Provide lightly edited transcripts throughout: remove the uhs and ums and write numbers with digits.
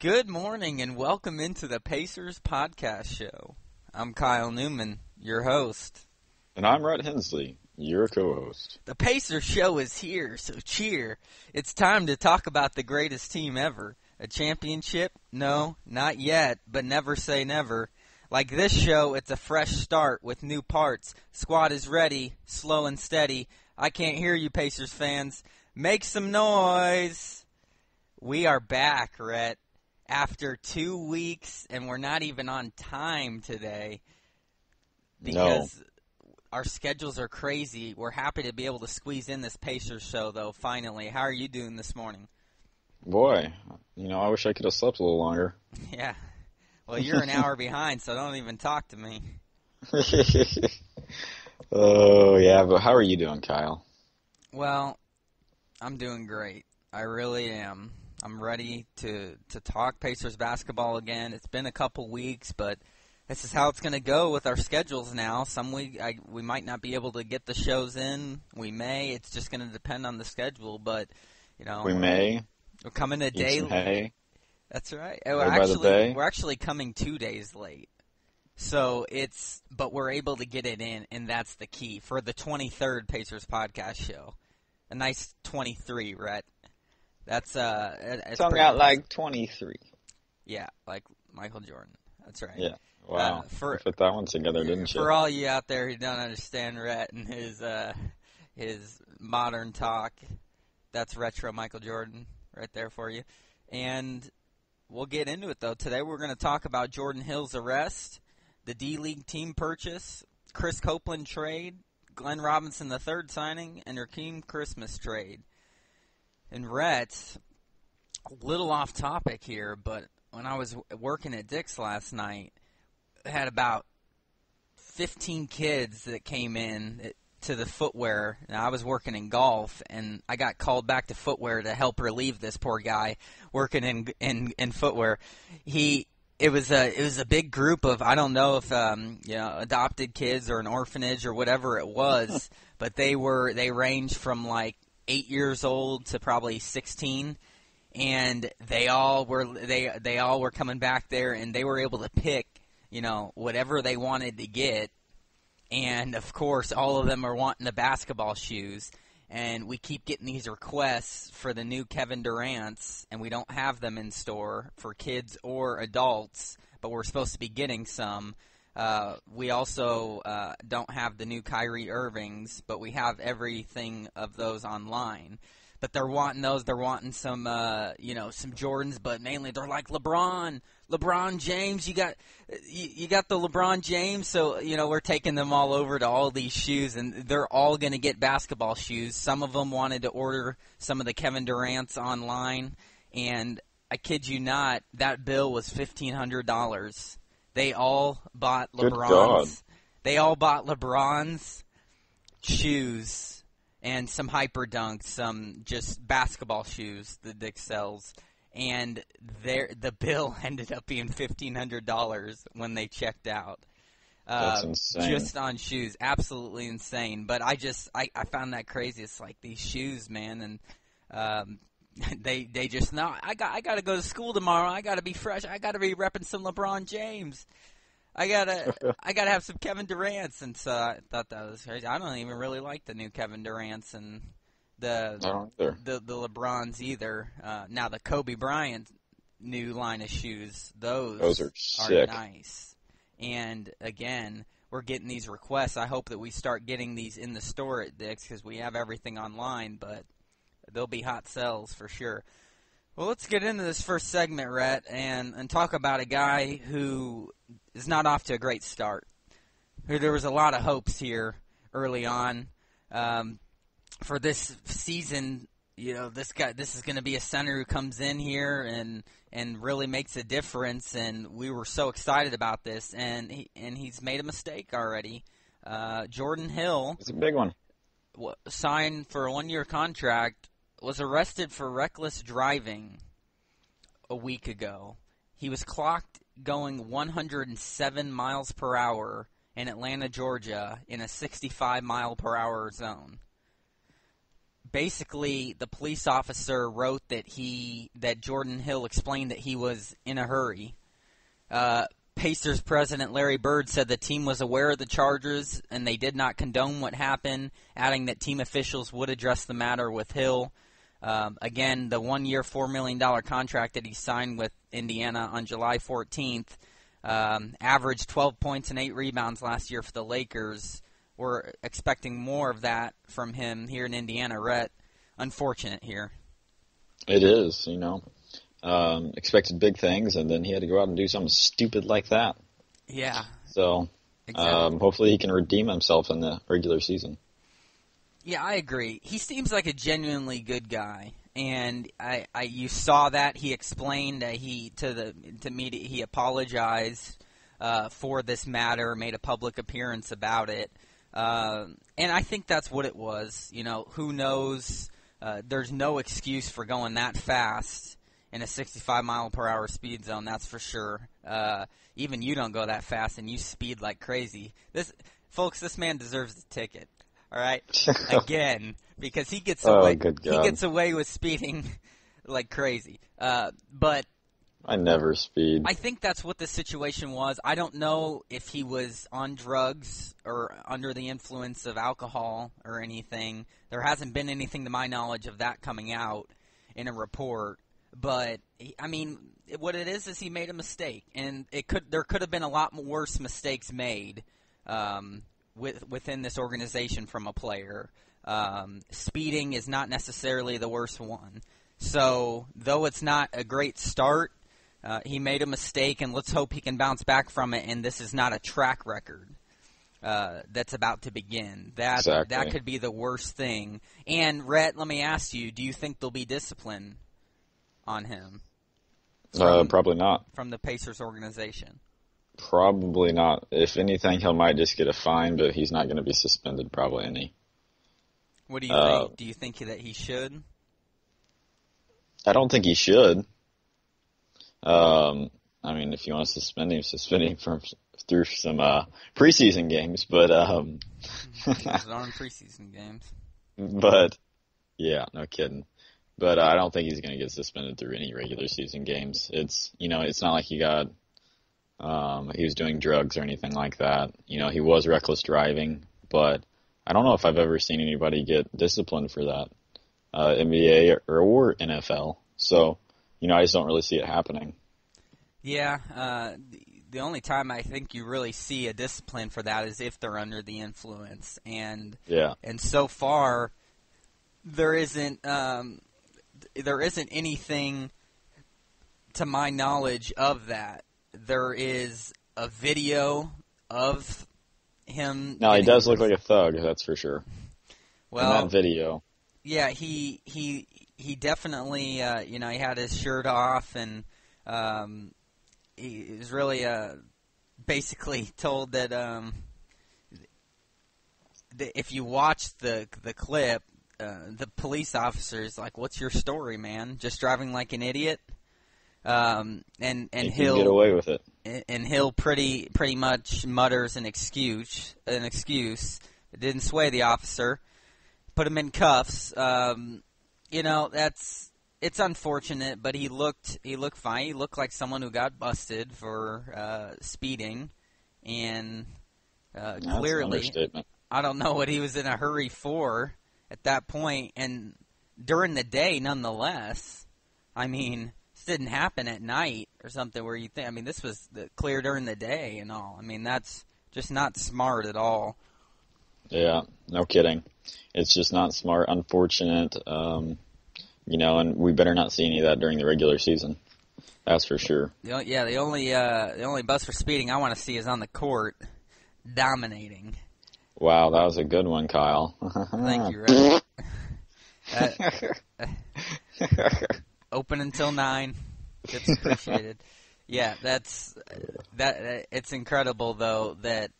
Good morning and welcome into the Pacers Podcast Show. I'm Kyle Newman, your host. And I'm Rhett Hensley, your co-host. The Pacers Show is here, so cheer. It's time to talk about the greatest team ever. A championship? No, not yet, but never say never. Like this show, it's a fresh start with new parts. Squad is ready, slow and steady. I can't hear you, Pacers fans. Make some noise. We are back, Rhett. After 2 weeks, and we're not even on time today because our schedules are crazy. We're happy to be able to squeeze in this Pacers show, though, finally. How are you doing this morning? Boy, I wish I could have slept a little longer. Yeah. Well, you're an hour behind, so don't even talk to me. Oh, yeah, but how are you doing, Kyle? Well, I'm doing great. I really am. I'm ready to talk Pacers basketball again. It's been a couple weeks, but this is how it's going to go with our schedules now. Some week we might not be able to get the shows in. We may. It's just going to depend on the schedule, but we may. We're coming a day late. That's right. We're actually coming 2 days late. So but we're able to get it in, and that's the key for the 23rd Pacers podcast show. A nice 23, Rhett. That's Something out like 23. Yeah, like Michael Jordan. That's right. Yeah. Wow. Put that one together, didn't you? For all you out there who don't understand Rhett and his modern talk, that's retro Michael Jordan right there for you. And we'll get into it, though. Today we're going to talk about Jordan Hill's arrest, the D-League team purchase, Chris Copeland trade, Glen Robinson III signing, and Rakeem Christmas trade. And Rhett, a little off topic here, but when I was working at Dick's last night, I had about 15 kids that came in to the footwear. Now, I was working in golf, and I got called back to footwear to help relieve this poor guy working in footwear. It was a big group of, I don't know if adopted kids or an orphanage or whatever it was, but they ranged from like 8 years old to probably 16, and they all were coming back there, and they were able to pick whatever they wanted to get, and of course all of them are wanting the basketball shoes, and we keep getting these requests for the new Kevin Durant's, and we don't have them in store for kids or adults, but we're supposed to be getting some. We also don't have the new Kyrie Irvings, but we have everything of those online. But they're wanting those. They're wanting some, some Jordans, but mainly they're like LeBron James. You got the LeBron James, so we're taking them all over to all these shoes, and they're all going to get basketball shoes. Some of them wanted to order some of the Kevin Durant's online, and I kid you not, that bill was $1,500. They all bought LeBron's. They all bought LeBron's shoes and some Hyper Dunks, some just basketball shoes that Dick sells. And the bill ended up being $1,500 when they checked out. That's insane. Just on shoes. Absolutely insane. But I found that crazy. It's like these shoes, man, and They just know I got to go to school tomorrow. I got to be fresh. I got to be repping some LeBron James. I gotta have some Kevin Durant's, and so I thought that was crazy. I don't even really like the new Kevin Durant's and the LeBrons either. Now the Kobe Bryant new line of shoes, those are sick. Nice. And again, we're getting these requests. I hope that we start getting these in the store at Dick's because we have everything online, but they'll be hot sells for sure. Well, let's get into this first segment, Rhett, and talk about a guy who is not off to a great start. There was a lot of hopes here early on for this season. This is going to be a center who comes in here and really makes a difference, and we were so excited about this, and he's made a mistake already. Jordan Hill, it's a big one, signed for a 1-year contract, was arrested for reckless driving a week ago. He was clocked going 107 miles per hour in Atlanta, Georgia, in a 65-mile-per-hour zone. basically the police officer wrote that Jordan Hill explained that he was in a hurry. Pacers president Larry Bird said the team was aware of the charges and they did not condone what happened, adding that team officials would address the matter with Hill. Again, the 1-year, $4 million contract that he signed with Indiana on July 14th averaged 12 points and 8 rebounds last year for the Lakers. We're expecting more of that from him here in Indiana. Rhett, unfortunate here. It is, expected big things, and then he had to go out and do something stupid like that. Yeah. So, exactly. Hopefully he can redeem himself in the regular season. Yeah, I agree. He seems like a genuinely good guy, and you saw that he explained that to media he apologized for this matter, made a public appearance about it, and I think that's what it was. Who knows? There's no excuse for going that fast in a 65-mile-per-hour speed zone. That's for sure. Even you don't go that fast, and you speed like crazy. This man deserves a ticket. All right, again, because he gets away. He gets away with speeding like crazy. But I never speed. I think that's what the situation was. I don't know if he was on drugs or under the influence of alcohol or anything. There hasn't been anything to my knowledge of that coming out in a report. But what it is he made a mistake, and there could have been a lot worse mistakes made. Within this organization from a player. Speeding is not necessarily the worst one. So, though it's not a great start, he made a mistake, and let's hope he can bounce back from it, and this is not a track record that's about to begin. That could be the worst thing. And, Rhett, let me ask you, do you think there'll be discipline on him? Probably not. From the Pacers organization? Probably not. If anything, he might just get a fine, but he's not going to be suspended probably any. What do you think? Do you think that he should? I don't think he should. If you want to suspend him through some preseason games, but He was on preseason games. But yeah, no kidding. But I don't think he's going to get suspended through any regular season games. It's not like he was doing drugs or anything like that. He was reckless driving, but I don't know if I've ever seen anybody get disciplined for that, NBA or NFL. So, I just don't really see it happening. Yeah, the only time I think you really see a discipline for that is if they're under the influence, and so far there isn't anything to my knowledge of that. There is a video of him. No, he does look like a thug, that's for sure. Well, in that video. Yeah, he definitely, he had his shirt off, and he was really basically told that if you watch the clip, the police officer is like, "What's your story, man? Just driving like an idiot?" And Hill get away with it. And Hill pretty much mutters an excuse. It didn't sway the officer. Put him in cuffs. It's unfortunate, but he looked fine. He looked like someone who got busted for speeding, and clearly, I don't know what he was in a hurry for at that point. And during the day, nonetheless, this didn't happen at night or something where you think, this was clear during the day and all. That's just not smart at all. Yeah, no kidding. It's just not smart, unfortunate, and we better not see any of that during the regular season. That's for sure. The only bus for speeding I want to see is on the court, dominating. Wow, that was a good one, Kyle. Thank you, Ray. Open until 9. It's appreciated. Yeah, it's incredible though that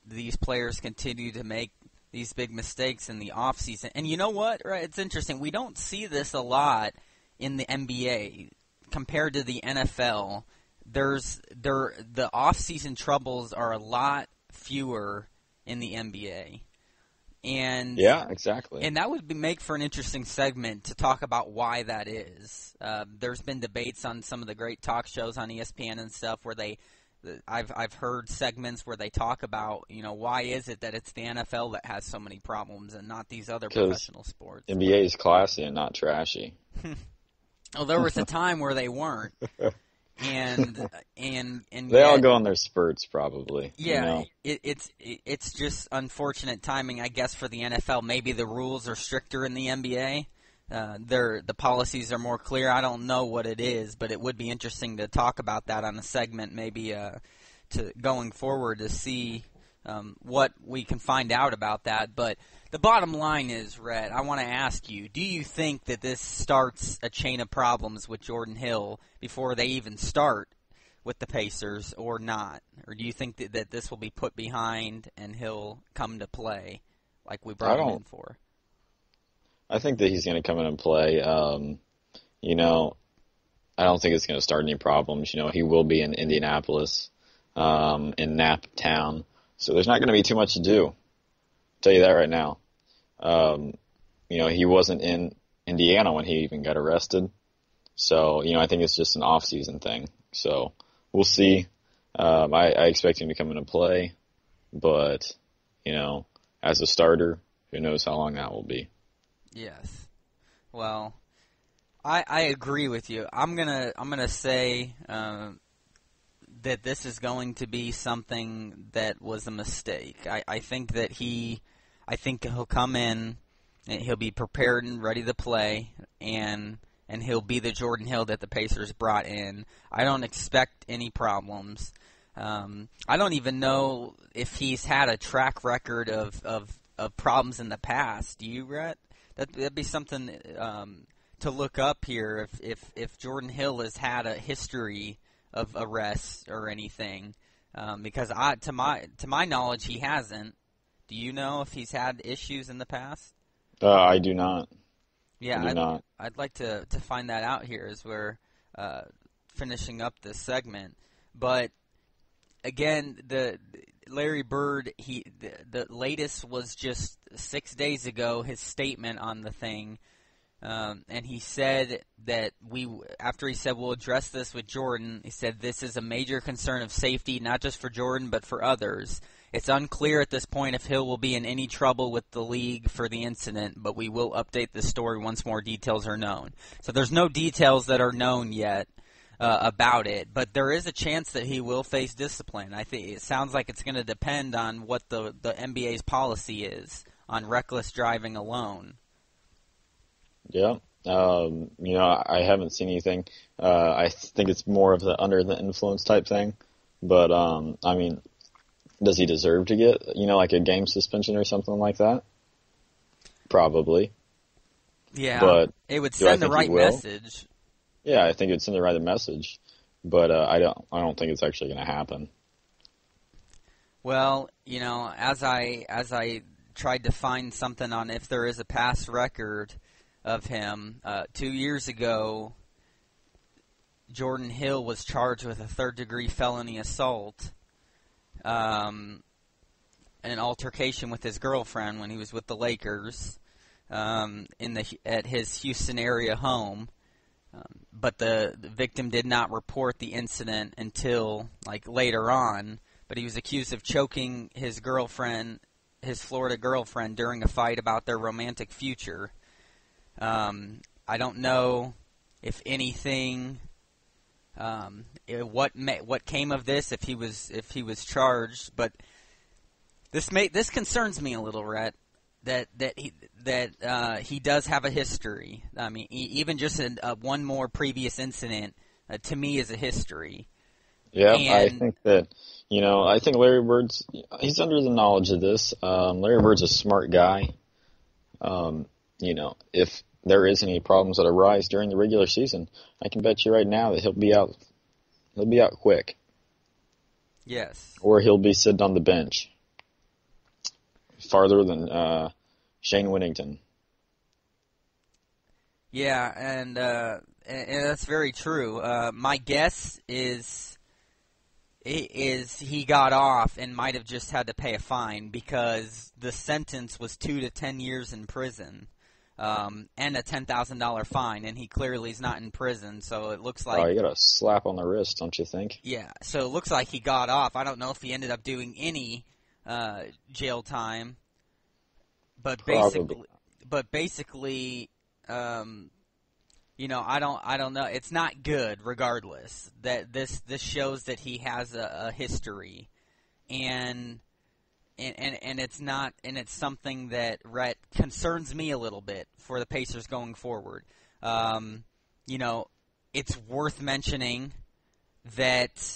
these players continue to make these big mistakes in the off season. And you know what? Right? It's interesting. We don't see this a lot in the NBA compared to the NFL. The off season troubles are a lot fewer in the NBA. And Yeah, exactly. And that would make for an interesting segment to talk about why that is. There's been debates on some of the great talk shows on ESPN and stuff where I've heard segments where they talk about, why is it that it's the NFL that has so many problems and not these other professional sports? NBA is classy and not trashy. Well, there was a time where they weren't. And they all go on their spurts, probably. Yeah, it's just unfortunate timing, I guess, for the NFL. Maybe the rules are stricter in the NBA. The policies are more clear. I don't know what it is, but it would be interesting to talk about that on a segment, maybe to going forward to see what we can find out about that. But the bottom line is, Rhett, I want to ask you, do you think that this starts a chain of problems with Jordan Hill before they even start with the Pacers or not? Or do you think that this will be put behind and he'll come to play like we brought him in for? I think that he's going to come in and play. I don't think it's going to start any problems. He will be in Indianapolis, in Nap Town. So there's not going to be too much to do. I'll tell you that right now. He wasn't in Indiana when he even got arrested. So, I think it's just an off-season thing. So we'll see. I expect him to come in and play. But, as a starter, who knows how long that will be. Yes. Well, I agree with you. I'm gonna say that this is going to be something that was a mistake. I think he'll come in and he'll be prepared and ready to play, and he'll be the Jordan Hill that the Pacers brought in. I don't expect any problems. I don't even know if he's had a track record of problems in the past. Do you, Rhett? That'd be something to look up here. If Jordan Hill has had a history of arrests or anything, because to my knowledge he hasn't. Do you know if he's had issues in the past? I do not. Yeah, I'd like to find that out here as we're finishing up this segment. But again, the Larry Bird, the latest was just 6 days ago, his statement on the thing, and he said that after he said we'll address this with Jordan, he said this is a major concern of safety, not just for Jordan but for others. It's unclear at this point if Hill will be in any trouble with the league for the incident, but we will update the story once more details are known. So there's no details that are known yet about it, but there is a chance that he will face discipline. I think it sounds like it's going to depend on what the NBA's policy is on reckless driving alone. Yeah. I haven't seen anything. I think it's more of the under the influence type thing, but does he deserve to get, like a game suspension or something like that? Probably. Yeah, but it would send the right message. Yeah, I think it would send the right message, but I don't think it's actually going to happen. Well, as I tried to find something on if there is a past record of him, 2 years ago, Jordan Hill was charged with a third-degree felony assault. An altercation with his girlfriend when he was with the Lakers at his Houston area home, but the victim did not report the incident until later on. But he was accused of choking his girlfriend, his Florida girlfriend, during a fight about their romantic future. I don't know if anything. What came of this if he was charged, but this concerns me a little, Rhett, that he does have a history. I mean, even just one more previous incident to me is a history. Yeah, I think that I think Larry Bird's he's under the knowledge of this. Larry Bird's a smart guy. If there is any problems that arise during the regular season, I can bet you right now that he'll be out. He'll be out quick. Yes. Or he'll be sitting on the bench, farther than Shane Whittington. Yeah, and that's very true. My guess is is he got off and might have just had to pay a fine because the sentence was 2 to 10 years in prison and a $10,000 fine, and he clearly is not in prison, so it looks like... Oh, you got a slap on the wrist, don't you think? Yeah, so it looks like he got off. I don't know if he ended up doing any jail time, but basically, I don't know. It's not good, regardless. That this shows that he has a history, and it's not, and it's something that Rhett concerns me a little bit for the Pacers going forward. It's worth mentioning that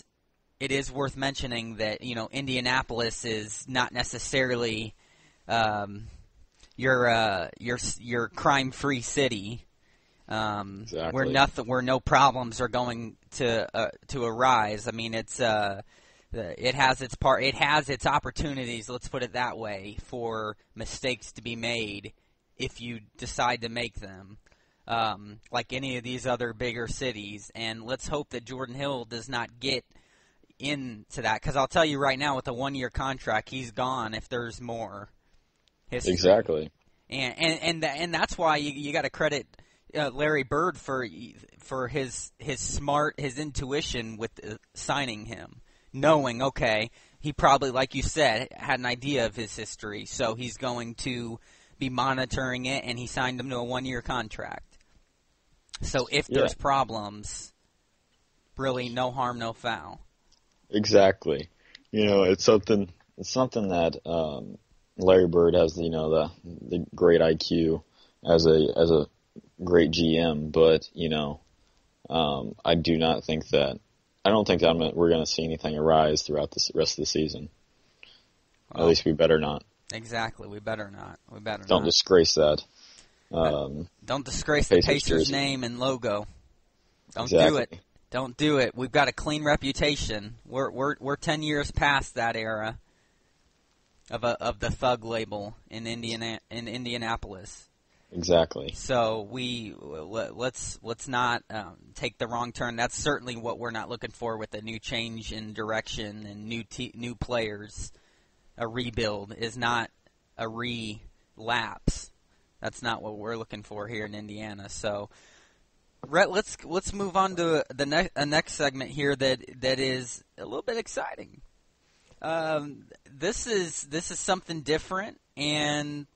Indianapolis is not necessarily your crime-free city. Exactly. Where no problems are going to arise. I mean, it has its opportunities. Let's put it that way, for mistakes to be made if you decide to make them, like any of these other bigger cities. And let's hope that Jordan Hill does not get into that, because I'll tell you right now, with a 1-year contract, he's gone if there's more history. Exactly. And that's why you got to credit Larry Bird for his intuition with signing him, knowing, okay, he probably, like you said, had an idea of his history, so he's going to be monitoring it, and he signed him to a 1-year contract. So if there's problems, really no harm, no foul. Exactly. It's something that Larry Bird has, the great IQ as a great GM, but I don't think that we're going to see anything arise throughout the rest of the season. Well, at least we better not. Exactly, we better not. Don't disgrace that. Don't disgrace the Pacers name and logo. Don't do it. Don't do it. We've got a clean reputation. We're 10 years past that era of the thug label in Indianapolis. Exactly. So let's not take the wrong turn. That's certainly what we're not looking for with a new change in direction and new players. A rebuild is not a relapse. That's not what we're looking for here in Indiana. So, Rhett, let's move on to the next segment here that is a little bit exciting. This is something different and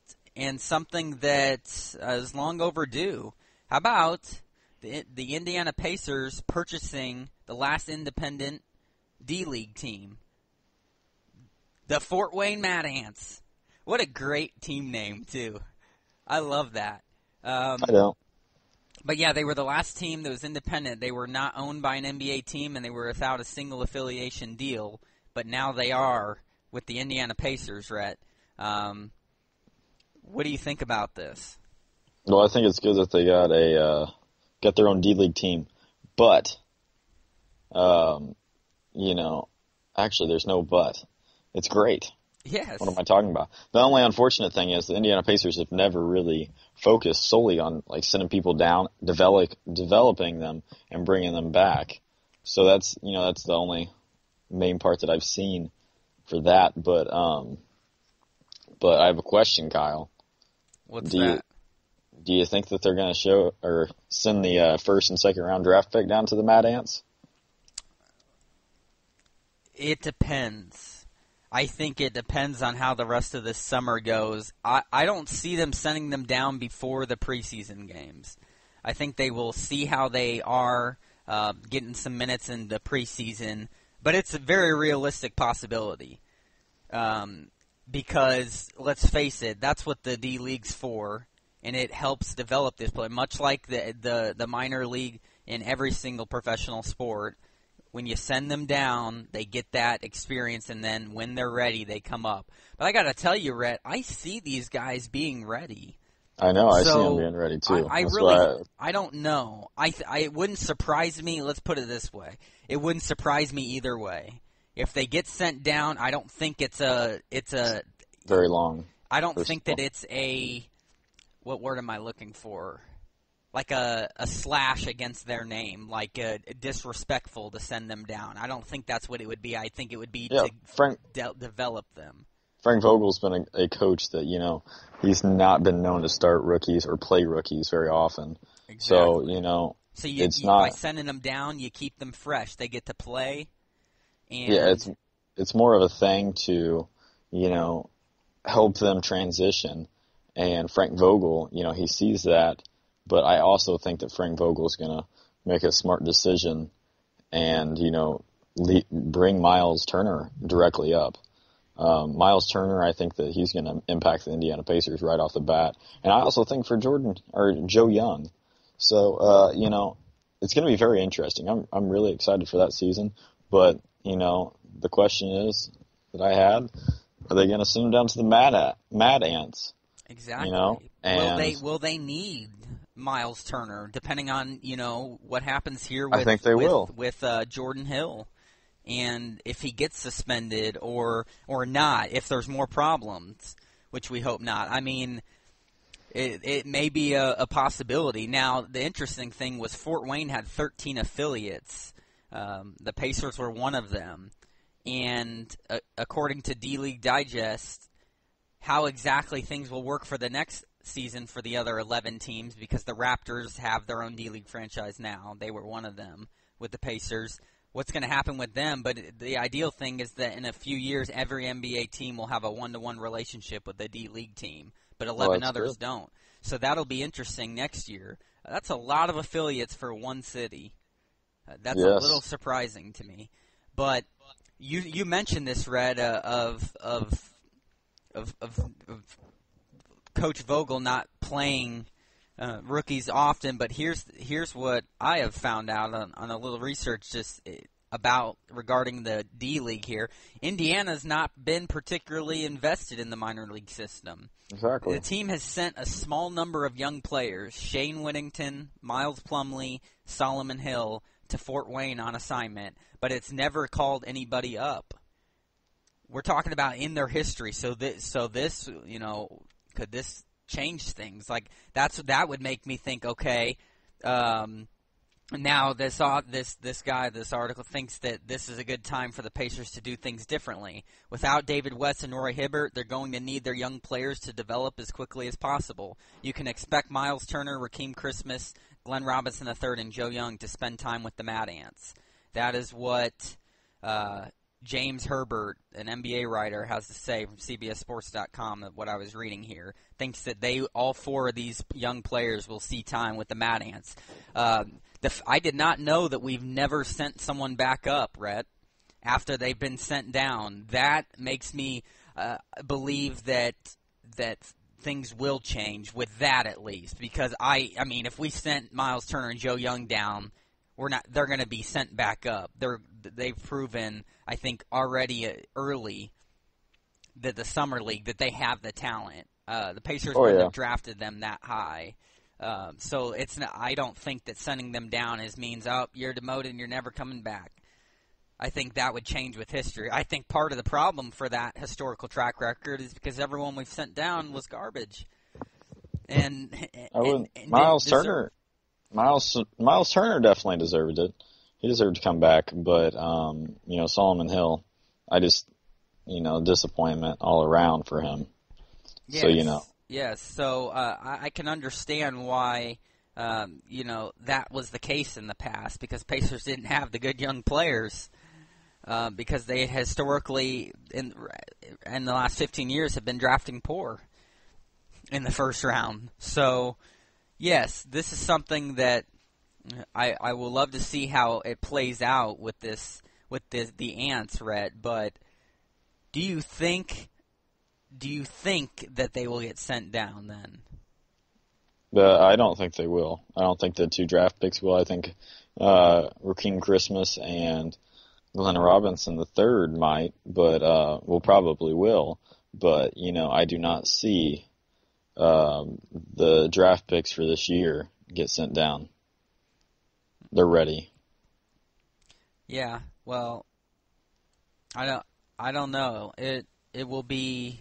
something that is long overdue. How about the Indiana Pacers purchasing the last independent D-League team, the Fort Wayne Mad Ants? What a great team name, too. I love that. I don't. But yeah, they were the last team that was independent. They were not owned by an NBA team, and they were without a single affiliation deal. But now they are with the Indiana Pacers, Rhett. What do you think about this? Well, I think it's good that they got their own D-League team. But, actually there's no but. It's great. Yes. What am I talking about? The only unfortunate thing is the Indiana Pacers have never really focused solely on sending people down, developing them, and bringing them back. So that's the only main part that I've seen for that. But I have a question, Kyle. What's that? Do you think that they're going to show or send the first and second round draft pick down to the Mad Ants? It depends. I think it depends on how the rest of this summer goes. I don't see them sending them down before the preseason games. I think they will see how they are getting some minutes in the preseason, but it's a very realistic possibility. Because, let's face it, that's what the D-League's for, and it helps develop this play. Much like the minor league in every single professional sport, when you send them down, they get that experience, and then when they're ready, they come up. But I got to tell you, Rhett, I see these guys being ready. I know, I see them being ready too. I don't know. It wouldn't surprise me. Let's put it this way: it wouldn't surprise me either way. If they get sent down, I don't think it's a very long. I don't think that it's a, what word am I looking for? a slash against their name, like disrespectful to send them down. I don't think that's what it would be. I think it would be to develop them. Frank Vogel's been a coach that, he's not been known to start rookies or play rookies very often. Exactly. So, So it's not, by sending them down, you keep them fresh. They get to play. And yeah, it's more of a thing to, help them transition. And Frank Vogel, he sees that. But I also think that Frank Vogel's going to make a smart decision and, bring Miles Turner directly up. Miles Turner, I think that he's going to impact the Indiana Pacers right off the bat. And I also think for Joe Young. So, it's going to be very interesting. I'm really excited for that season. But, the question is that I had, are they going to send him down to the Mad Ants? Exactly. And will they need Miles Turner, depending on, what happens here I think they will. With Jordan Hill? And if he gets suspended or not, if there's more problems, which we hope not. I mean, it may be a possibility. Now, the interesting thing was Fort Wayne had 13 affiliates. The Pacers were one of them. And according to D-League Digest, how exactly things will work for the next season for the other 11 teams, because the Raptors have their own D-League franchise now. They were one of them with the Pacers. What's going to happen with them? But the ideal thing is that in a few years, every NBA team will have a one-to-one relationship with the D-League team, but 11 others don't. So that'll be interesting next year. That's a lot of affiliates for one city. That's a little surprising to me. But you mentioned this, Red, of Coach Vogel not playing rookies often, but here's what I have found out on a little research just regarding the D-League here. Indiana's not been particularly invested in the minor league system. Exactly. The team has sent a small number of young players, Shane Whittington, Miles Plumlee, Solomon Hill, to Fort Wayne on assignment, but it's never called anybody up. We're talking about in their history, so this, could this change things? Like that would make me think, okay, now this article thinks that this is a good time for the Pacers to do things differently. Without David West and Roy Hibbert, they're going to need their young players to develop as quickly as possible. You can expect Miles Turner, Rakeem Christmas, Glen Robinson III, and Joe Young to spend time with the Mad Ants. That is what James Herbert, an NBA writer, has to say from CBSSports.com, what I was reading here. Thinks that all four of these young players will see time with the Mad Ants. I did not know that we've never sent someone back up, Rhett, after they've been sent down. That makes me believe that things will change with that, at least, because I mean, if we sent Miles Turner and Joe Young down, they're going to be sent back up. They've proven, I think, already early that the summer league that they have the talent. The Pacers wouldn't have drafted them that high. So I don't think that sending them down means, you're demoted and you're never coming back. I think that would change with history. I think part of the problem for that historical track record is because everyone we've sent down was garbage. Miles Turner definitely deserved it. He deserved to come back, but Solomon Hill, disappointment all around for him. Yes. So Yes. So I can understand why that was the case in the past, because Pacers didn't have the good young players. Because they historically, in the last 15 years, have been drafting poor in the first round. So, yes, this is something that I will love to see how it plays out with the Ants, Rhett. But do you think that they will get sent down then? I don't think they will. I don't think the 2 draft picks will. I think Rakeem Christmas and Glen Robinson III might, but probably will. But, I do not see the draft picks for this year get sent down. They're ready. Yeah, well, I don't know. It will be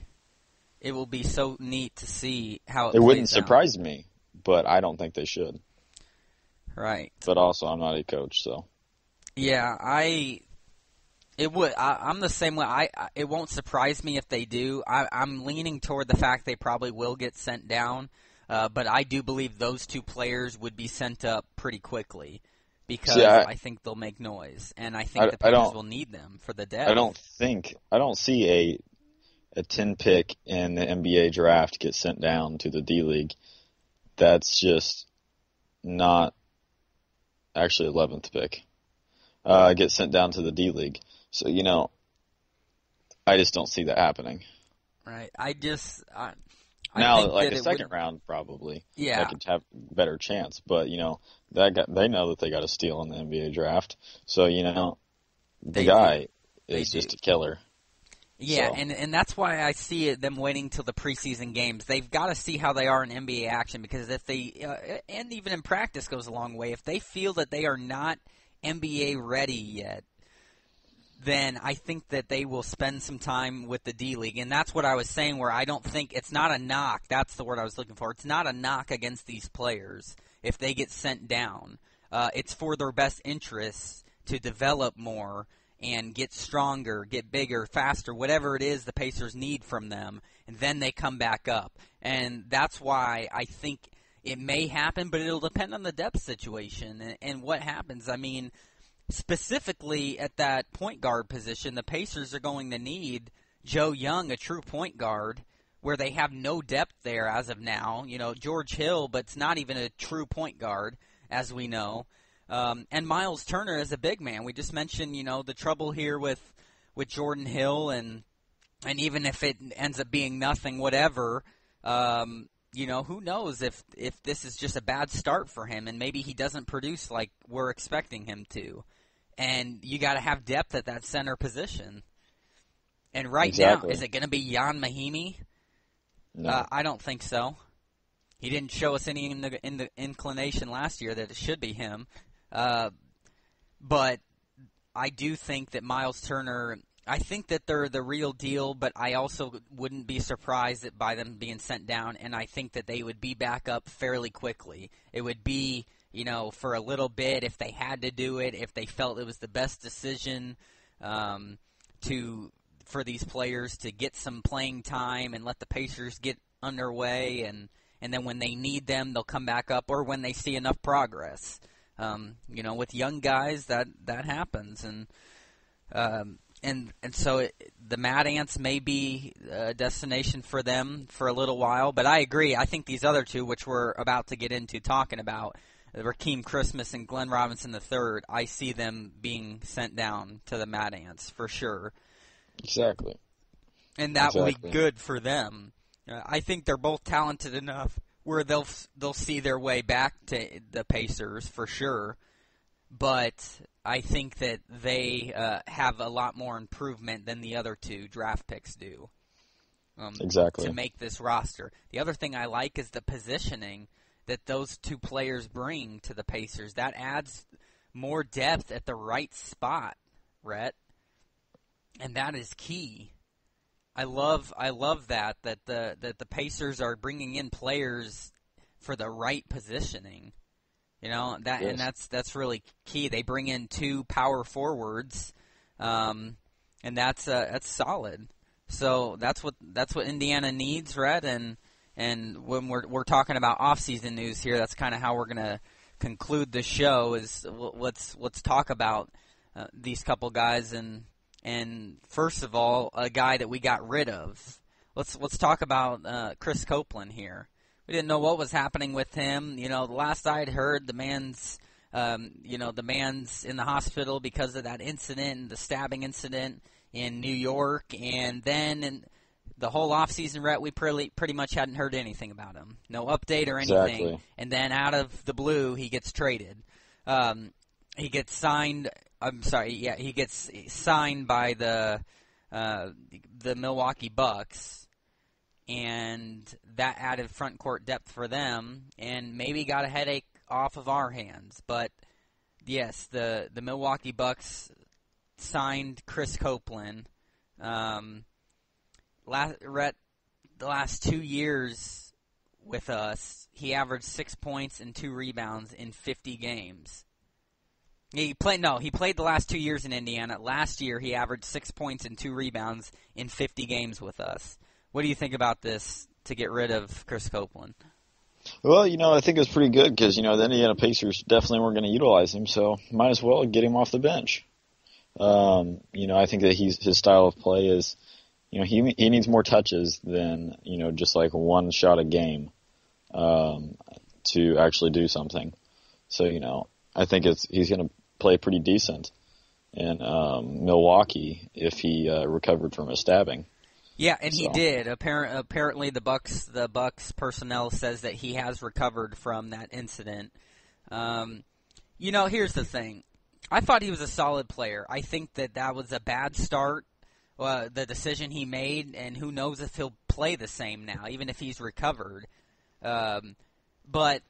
so neat to see how it plays wouldn't out. surprise me, but I don't think they should. Right. But also, I'm not a coach, so. Yeah, I'm the same way. It won't surprise me if they do. I'm leaning toward the fact they probably will get sent down, but I do believe those two players would be sent up pretty quickly because See, I think they'll make noise, and I think the I Packers don't, will need them for the I depth. don't see a 10 pick in the NBA draft get sent down to the D League. That's just not actually 11th pick. Get sent down to the D League. So, I just don't see that happening. Right. I Now, think like that a it second would. round, probably, Yeah. that could have better chance. But, they know that they got a steal in the NBA draft. So, the They guy They is do. just a killer. Yeah, So, and that's why I see them waiting till the preseason games. They've got to see how they are in NBA action because if they and even in practice goes a long way. If they feel that they are not NBA ready yet, then I think that they will spend some time with the D League, and that's what I was saying. Where I don't think it's not a knock. That's the word I was looking for. It's not a knock against these players if they get sent down. It's for their best interests to develop more and get stronger, get bigger, faster, whatever it is the Pacers need from them, and then they come back up. And that's why I think it may happen, but it'll depend on the depth situation and what happens. I mean, specifically at that point guard position, the Pacers are going to need Joe Young, a true point guard, where they have no depth there as of now. George Hill, but it's not even a true point guard, as we know. And Miles Turner is a big man. We just mentioned, the trouble here with Jordan Hill, and even if it ends up being nothing, whatever, who knows if this is just a bad start for him, and maybe he doesn't produce like we're expecting him to. And you got to have depth at that center position. And right now, is it going to be Jan Mahimi? no. I don't think so. He didn't show us any in the inclination last year that it should be him. But I do think that Miles Turner, I think that they're the real deal, but I also wouldn't be surprised by them being sent down, and I think that they would be back up fairly quickly. It would be, for a little bit if they had to do it, if they felt it was the best decision for these players to get some playing time and let the Pacers get underway, and then when they need them, they'll come back up, or when they see enough progress. With young guys, that happens, and so the Mad Ants may be a destination for them for a little while. But I agree. I think these other two, which we're about to get into talking about, Rakeem Christmas and Glen Robinson III, I see them being sent down to the Mad Ants for sure. Exactly. And that will be good for them. I think they're both talented enough where they'll see their way back to the Pacers for sure, but I think that they have a lot more improvement than the other two draft picks do. Exactly. To make this roster. The other thing I like is the positioning that those two players bring to the Pacers. That adds more depth at the right spot, Rhett, and that is key. I love that the Pacers are bringing in players for the right positioning. Yes. And that's really key. They bring in two power forwards, and that's solid. So that's what Indiana needs, Red. And when we're talking about off-season news here, that's kind of how we're gonna conclude the show. Is let's talk about these couple guys and first of all, a guy that we got rid of. Let's talk about Chris Copeland here. We didn't know what was happening with him. The last I had heard, the man's in the hospital because of that incident, the stabbing incident in New York, and then in the whole offseason, Rhett, we pretty much hadn't heard anything about him. No update or anything. Exactly. And then out of the blue, he gets traded. He gets signed. He gets signed by the Milwaukee Bucks, and that added front court depth for them, and maybe got a headache off of our hands. But yes, the Milwaukee Bucks signed Chris Copeland. The last 2 years, with us, he averaged 6 points and 2 rebounds in 50 games. He played the last 2 years in Indiana. Last year, he averaged 6 points and 2 rebounds in 50 games with us. What do you think about this to get rid of Chris Copeland? Well, I think it was pretty good because, the Indiana Pacers definitely weren't going to utilize him, so might as well get him off the bench. I think that his style of play is, he needs more touches than, just like one shot a game to actually do something. So, I think he's going to play pretty decent in Milwaukee if he recovered from a stabbing. Yeah, and he did. Apparently, the Bucks personnel says that he has recovered from that incident. Here's the thing. I thought he was a solid player. I think that was a bad start, the decision he made, and who knows if he'll play the same now, even if he's recovered. But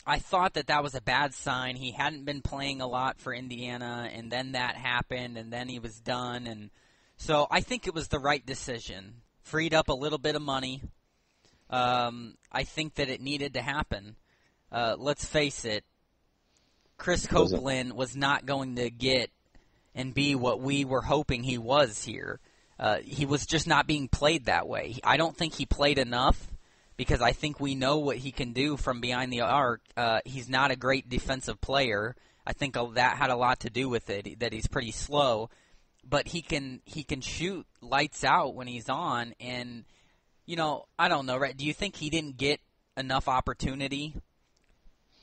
I thought that was a bad sign. He hadn't been playing a lot for Indiana, and then that happened, and then he was done, and so I think it was the right decision. Freed up a little bit of money. I think that it needed to happen. Let's face it, Chris Copeland was not going to get and be what we were hoping he was here. He was just not being played that way. I don't think he played enough because I think we know what he can do from behind the arc. He's not a great defensive player. I think that had a lot to do with it, that he's pretty slow. But he can shoot lights out when he's on, and I don't know, right? Do you think he didn't get enough opportunity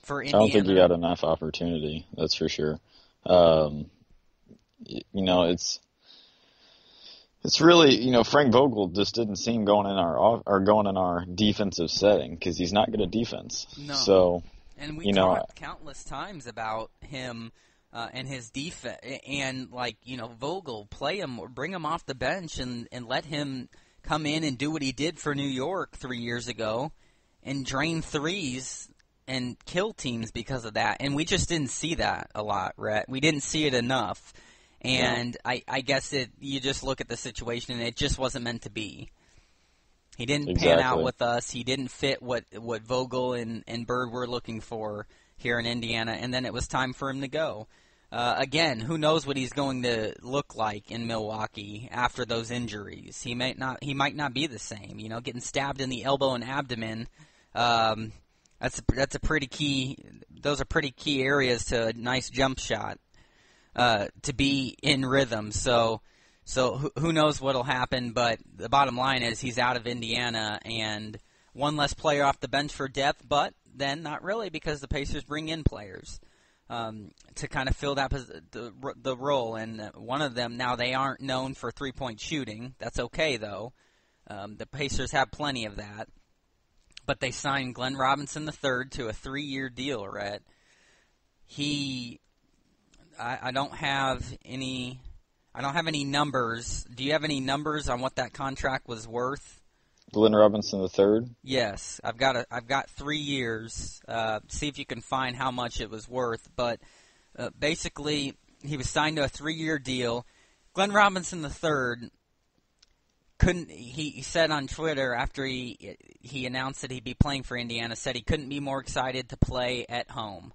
for Indiana? I don't think he got enough opportunity. That's for sure. It's really Frank Vogel just didn't seem going in our defensive setting because he's not good at defense. No. So and we talked countless times about him. And his defense, and Vogel, play him or bring him off the bench and let him come in and do what he did for New York 3 years ago and drain threes and kill teams because of that. And we just didn't see that a lot, Rhett. We didn't see it enough. And yeah. I guess you just look at the situation and it just wasn't meant to be. He didn't pan out with us. He didn't fit what Vogel and Bird were looking for here in Indiana. And then it was time for him to go. Again, who knows what he's going to look like in Milwaukee after those injuries? He might not be the same. Getting stabbed in the elbow and abdomen. That's a pretty key. Those are pretty key areas to a nice jump shot. To be in rhythm. So who knows what'll happen? But the bottom line is he's out of Indiana and one less player off the bench for depth. But then not really because the Pacers bring in players. To kind of fill the role, and one of them, now they aren't known for three-point shooting. That's okay, though. The Pacers have plenty of that. But they signed Glen Robinson III to a 3-year deal, Rhett. I don't have any numbers. Do you have any numbers on what that contract was worth? Glen Robinson III? Yes, I've got 3 years. See if you can find how much it was worth. But basically, he was signed to a 3-year deal. Glen Robinson III couldn't. He said on Twitter after he announced that he'd be playing for Indiana, said he couldn't be more excited to play at home.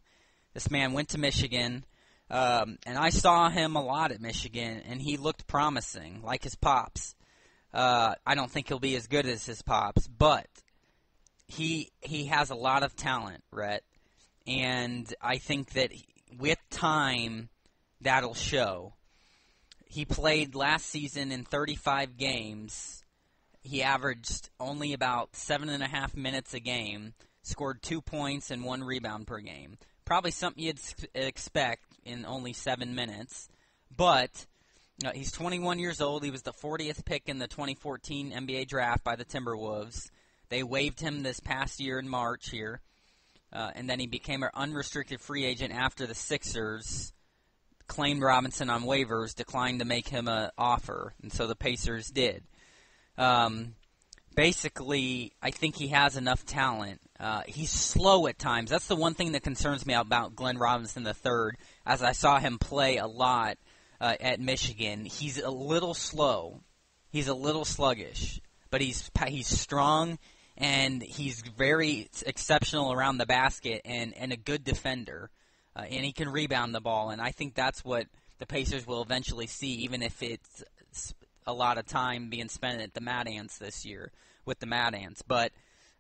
This man went to Michigan, and I saw him a lot at Michigan, and he looked promising, like his pops. I don't think he'll be as good as his pops, but he has a lot of talent, Rhett, and I think that with time, that'll show. He played last season in 35 games. He averaged only about 7.5 minutes a game, scored 2 points and 1 rebound per game. Probably something you'd expect in only 7 minutes, but he's 21 years old. He was the 40th pick in the 2014 NBA draft by the Timberwolves. They waived him this past year in March here, and then he became an unrestricted free agent after the Sixers claimed Robinson on waivers, declined to make him an offer, and so the Pacers did. Basically, I think he has enough talent. He's slow at times. That's the one thing that concerns me about Glen Robinson III, as I saw him play a lot at Michigan. He's a little slow. He's a little sluggish, but he's strong and he's very exceptional around the basket and a good defender, and he can rebound the ball. And I think that's what the Pacers will eventually see, even if it's a lot of time being spent at the Mad Ants this year with the Mad Ants. But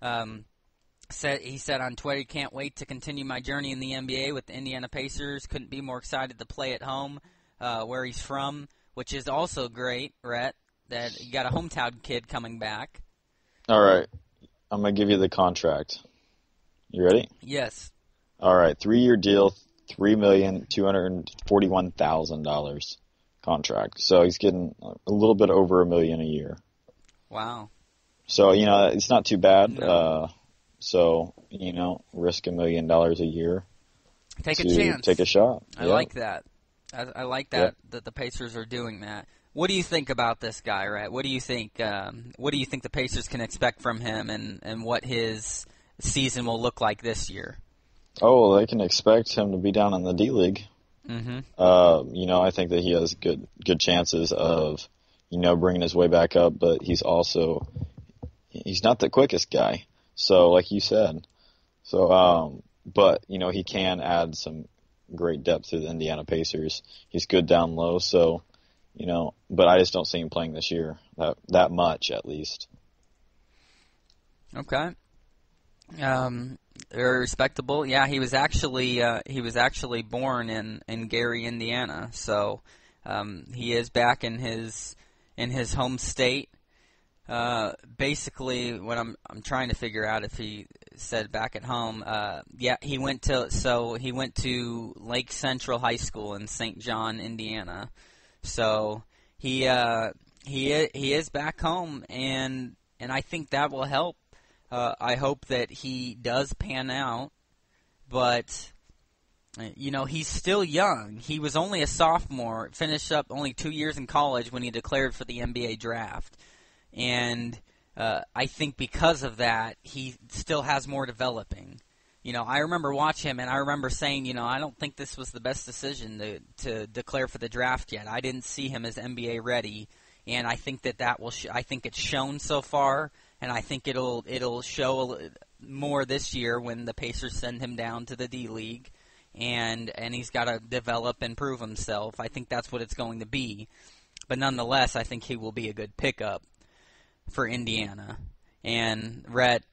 he said on Twitter, he can't wait to continue my journey in the NBA with the Indiana Pacers. Couldn't be more excited to play at home where he's from, which is also great, Rhett, that you got a hometown kid coming back. All right. I'm going to give you the contract. You ready? Yes. All right. 3-year deal, $3,241,000 contract. So he's getting a little bit over $1 million a year. Wow. So, it's not too bad. No. So, risk $1 million a year. Take a chance. Take a shot. I like that. I like that the Pacers are doing that. What do you think about this guy, right? What do you think? What do you think the Pacers can expect from him, and what his season will look like this year? Oh, well, they can expect him to be down in the D League. Mm-hmm. I think that he has good chances of, bringing his way back up. But he's not the quickest guy. So, like you said, but he can add some great depth to the Indiana Pacers. He's good down low, so. But I just don't see him playing this year that much, at least. Okay. Very respectable. Yeah, he was actually born in Gary, Indiana. So he is back in his home state. Basically, what I'm trying to figure out if he said back at home. He went to Lake Central High School in St. John, Indiana. So he is back home, and I think that will help. I hope that he does pan out, but he's still young. He was only a sophomore, finished up only 2 years in college when he declared for the NBA draft, and I think because of that, he still has more developing. I remember watching him, and I remember saying, I don't think this was the best decision to declare for the draft yet. I didn't see him as NBA ready, and I think that will. I think it's shown so far, and I think it'll show more this year when the Pacers send him down to the D League, and he's got to develop and prove himself. I think that's what it's going to be, but nonetheless, I think he will be a good pickup for Indiana. And Rhett,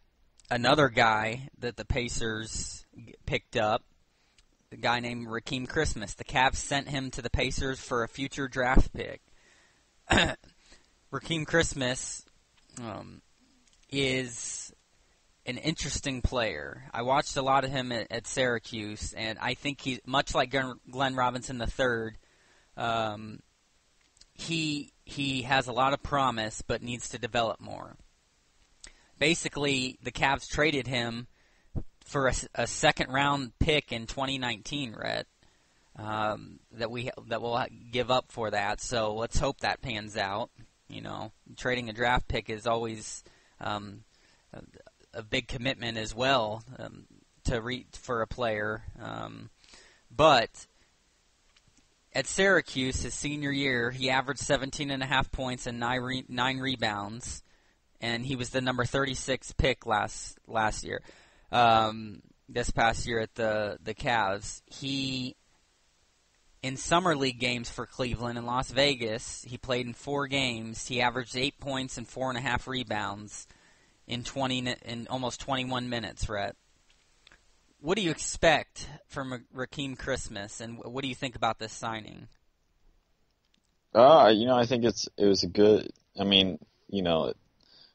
another guy that the Pacers picked up, a guy named Rakeem Christmas. The Cavs sent him to the Pacers for a future draft pick. Rakeem Christmas is an interesting player. I watched a lot of him at Syracuse, and I think he's much like Glen Robinson III. He has a lot of promise, but needs to develop more. Basically, the Cavs traded him for a second-round pick in 2019, Rhett, that we'll give up for that. So let's hope that pans out. Trading a draft pick is always a big commitment as well for a player. But at Syracuse, his senior year, he averaged 17.5 points and 9 rebounds. And he was the number 36 pick last year. This past year at the Cavs, he in summer league games for Cleveland and Las Vegas, he played in 4 games. He averaged 8 points and 4.5 rebounds in almost 21 minutes. Rhett, what do you expect from Rakeem Christmas, and what do you think about this signing? I think it was a good.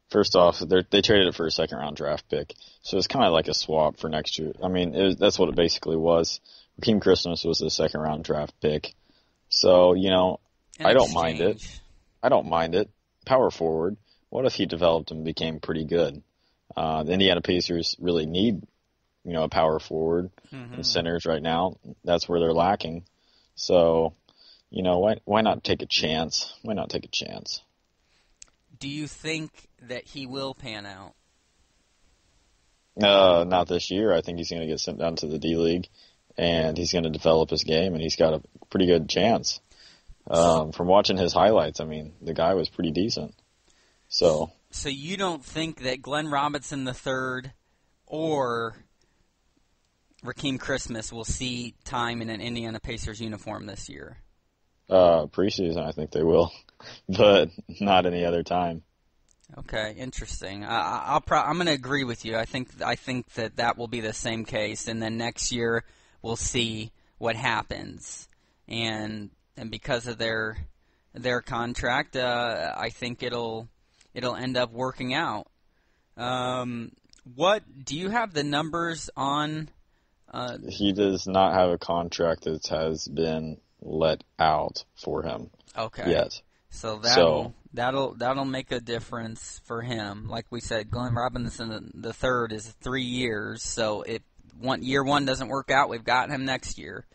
First off, they traded it for a second-round draft pick, so it's kind of like a swap for next year. That's what it basically was. Rakeem Christmas was a second-round draft pick, so I don't mind it. I don't mind it. Power forward. What if he developed and became pretty good? The Indiana Pacers really need, a power forward and centers right now. That's where they're lacking. So, why not take a chance? Why not take a chance? Do you think that he will pan out? Not this year. I think he's going to get sent down to the D League, and he's going to develop his game, and he's got a pretty good chance. From watching his highlights, the guy was pretty decent. So So you don't think that Glen Robinson III or Rakeem Christmas will see time in an Indiana Pacers uniform this year? Preseason, I think they will, but not any other time. Okay, interesting. I'm going to agree with you. I think that will be the same case, and then next year we'll see what happens. And because of their contract, I think it'll end up working out. What do you have the numbers on? He does not have a contract that has been let out for him. Okay. Yet. So that'll make a difference for him. Like we said, Glen Robinson the third is 3 years. So if year one doesn't work out, we've got him next year.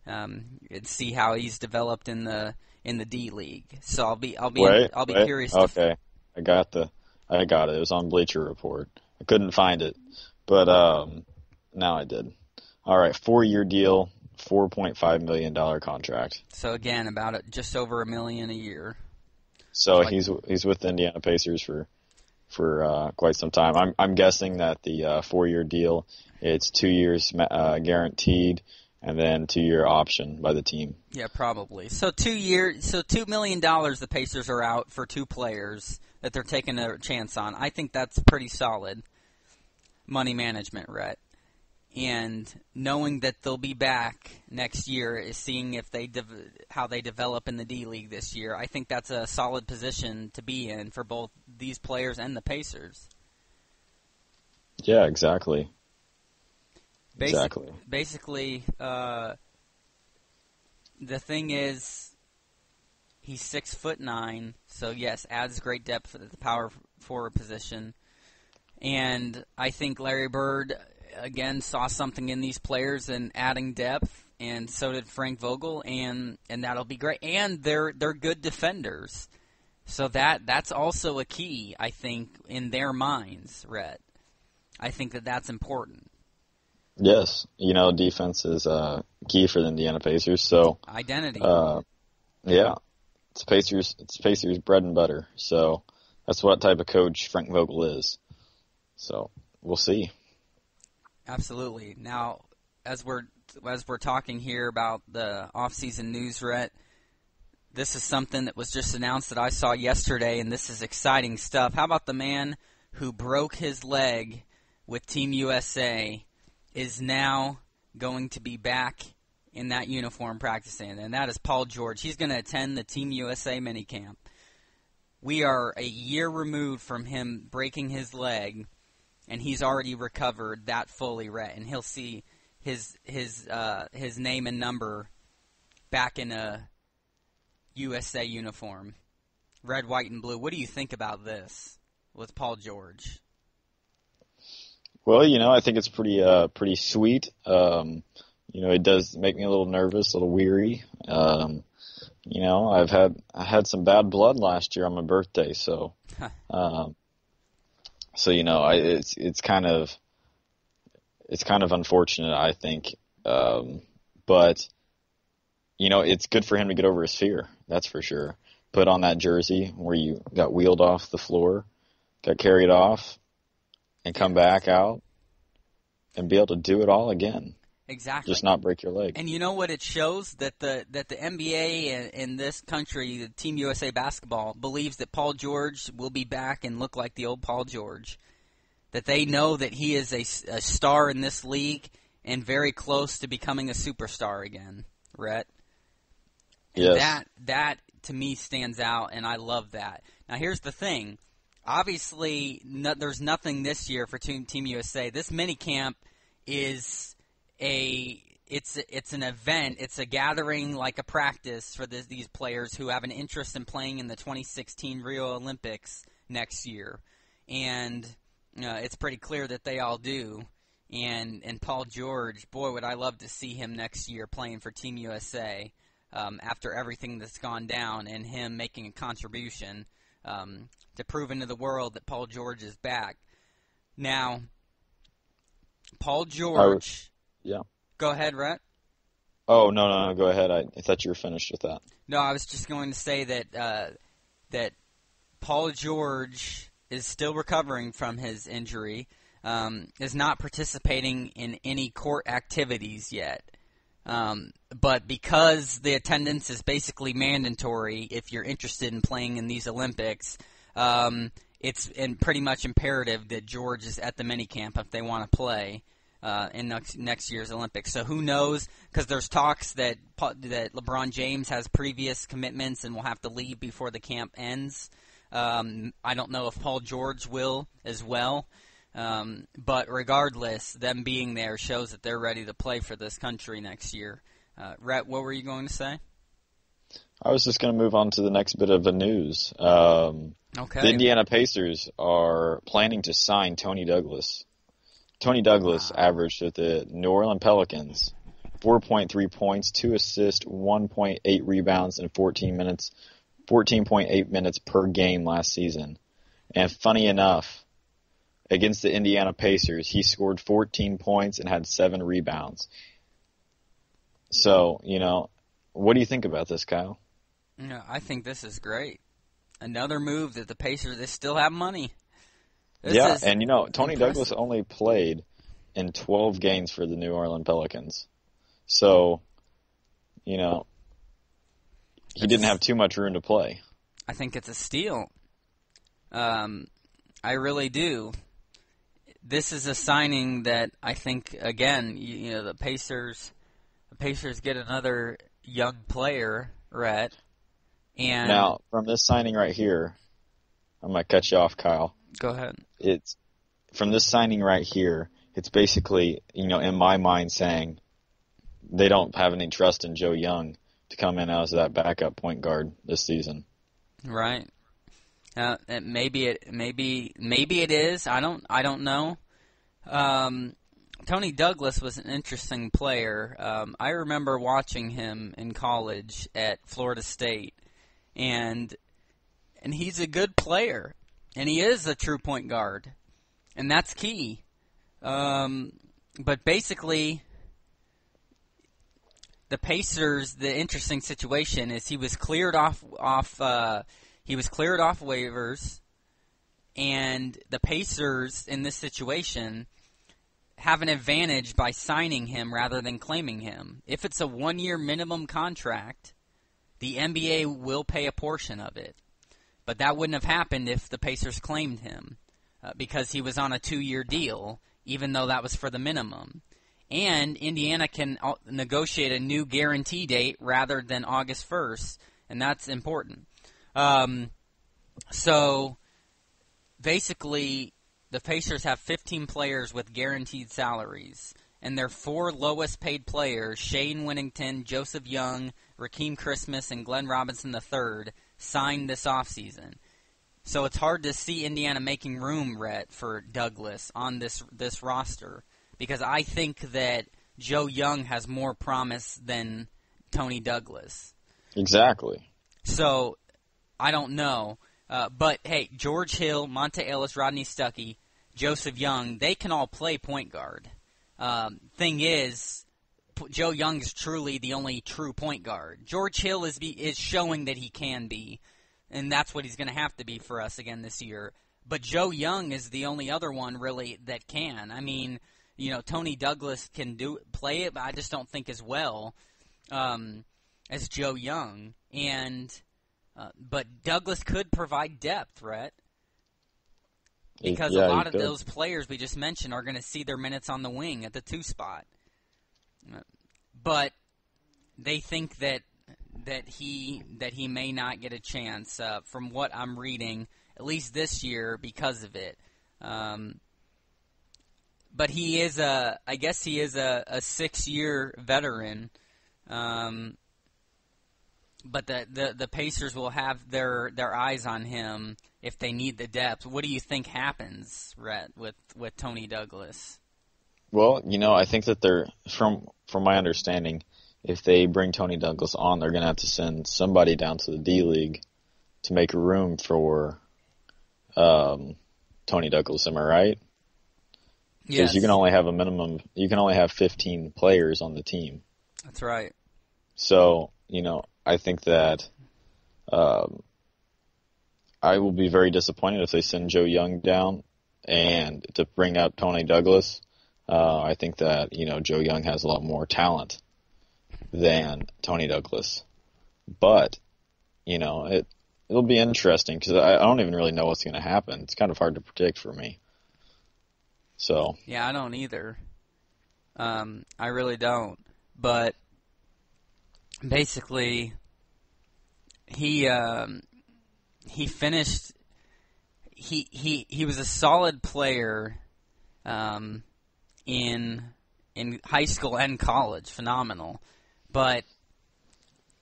And see how he's developed in the D League. So I'll be curious. Okay, I got it. It was on Bleacher Report. I couldn't find it, but now I did. All right, 4-year deal, $4.5 million contract. So again, just over $1 million a year. So he's with the Indiana Pacers for quite some time. I'm guessing that the 4-year deal, it's 2 years guaranteed, and then 2-year option by the team. Yeah, probably. So $2 million the Pacers are out for 2 players that they're taking a chance on. I think that's pretty solid money management, Rhett. And knowing that they'll be back next year is seeing if how they develop in the D League this year. I think that's a solid position to be in for both these players and the Pacers. Yeah, exactly. Basically, the thing is, he's 6'9", so yes, adds great depth at the power forward position. And I think Larry Bird, again, saw something in these players and adding depth, and so did Frank Vogel, and that'll be great. And they're good defenders, so that's also a key, I think, in their minds, Rhett. I think that's important. Yes, defense is key for the Indiana Pacers. So identity. Yeah, it's Pacers bread and butter. So that's what type of coach Frank Vogel is. So we'll see. Absolutely. Now, as we're talking here about the off-season news, Rhett, this is something that was just announced that I saw yesterday, and this is exciting stuff. How about the man who broke his leg with Team USA is now going to be back in that uniform practicing, and that is Paul George. He's going to attend the Team USA minicamp. We are a year removed from him breaking his leg, and he's already recovered that fully, Rhett, and he'll see his name and number back in a USA uniform, red, white, and blue. What do you think about this with Paul George? Well, I think it's pretty sweet. It does make me a little nervous, a little weary. I had some bad blood last year on my birthday, so it's kind of unfortunate, I think. But it's good for him to get over his fear. That's for sure. Put on that jersey where you got wheeled off the floor, got carried off, and come back out and be able to do it all again. Exactly. Just not break your leg. And you know what it shows? That the NBA in this country, the Team USA basketball, believes that Paul George will be back and look like the old Paul George. That they know that he is a star in this league and very close to becoming a superstar again, Rhett. Yes. That to me stands out, and I love that. Now here's the thing. Obviously, there's nothing this year for Team USA. This minicamp is it's an event. It's a gathering, like a practice for these players who have an interest in playing in the 2016 Rio Olympics next year, and it's pretty clear that they all do. And Paul George, boy, would I love to see him next year playing for Team USA after everything that's gone down, and him making a contribution to proving to the world that Paul George is back. Now, Paul George. Yeah. Go ahead, Rhett. Oh, no, go ahead. I thought you were finished with that. No, I was just going to say that Paul George is still recovering from his injury, is not participating in any court activities yet. But because the attendance is basically mandatory if you're interested in playing in these Olympics, it's pretty much imperative that George is at the minicamp if they want to play in next year's Olympics. So who knows? Because there's talks that LeBron James has previous commitments and will have to leave before the camp ends. I don't know if Paul George will as well. But regardless, them being there shows that they're ready to play for this country next year. Rhett, what were you going to say? I was just going to move on to the next bit of the news. Okay. The Indiana Pacers are planning to sign Tony Douglas. Tony Douglas averaged with the New Orleans Pelicans 4.3 points, 2 assists, 1.8 rebounds in 14.8 minutes per game last season. And funny enough, against the Indiana Pacers, he scored 14 points and had 7 rebounds. So, what do you think about this, Kyle? Yeah, I think this is great. Another move that the Pacers, they still have money. And Tony Douglas only played in 12 games for the New Orleans Pelicans. So, he didn't have too much room to play. I think it's a steal. I really do. This is a signing that I think, again, the Pacers get another young player, Rhett. And now, from this signing right here, I'm going to cut you off, Kyle. Go ahead. From this signing right here, it's basically, in my mind saying they don't have any trust in Joe Young to come in as that backup point guard this season. Right. Maybe it is. I don't know. Tony Douglas was an interesting player. I remember watching him in college at Florida State, and he's a good player, and he is a true point guard, and that's key. But basically, the Pacers, the interesting situation is he was cleared off waivers, and the Pacers in this situation have an advantage by signing him rather than claiming him. If it's a 1-year minimum contract, the NBA will pay a portion of it. But that wouldn't have happened if the Pacers claimed him because he was on a 2-year deal, even though that was for the minimum. And Indiana can negotiate a new guarantee date rather than August 1st, and that's important. So basically, the Pacers have 15 players with guaranteed salaries, and their 4 lowest paid players, Shane Winnington, Joseph Young, Rakeem Christmas, and Glen Robinson III, signed this offseason. So it's hard to see Indiana making room, Rhett, for Douglas on this roster, because I think that Joe Young has more promise than Tony Douglas. Exactly. So I don't know. But, hey, George Hill, Monte Ellis, Rodney Stuckey, Joseph Young, they can all play point guard. Thing is, Joe Young is truly the only true point guard. George Hill is showing that he can be, and that's what he's going to have to be for us again this year. But Joe Young is the only other one, really, that can. I mean, Tony Douglas can play it, but I just don't think as well as Joe Young. But Douglas could provide depth, Rhett, because a lot of those players we just mentioned are going to see their minutes on the wing at the 2 spot. But they think that he may not get a chance from what I'm reading, at least this year, because of it. But he is a 6-year veteran. But the Pacers will have their eyes on him if they need the depth. What do you think happens, Rhett, with Tony Douglas? Well, I think that they're from my understanding, if they bring Tony Douglas on, they're going to have to send somebody down to the D League to make room for Tony Douglas. Am I right? Yes. Because you can only have a minimum. You can only have 15 players on the team. That's right. So I think that I will be very disappointed if they send Joe Young down and to bring up Tony Douglas. I think that, Joe Young has a lot more talent than Tony Douglas. But, it'll be interesting because I don't even really know what's going to happen. It's kind of hard to predict for me. So. Yeah, I don't either. I really don't. But basically, he finished. He was a solid player in high school and college, phenomenal. But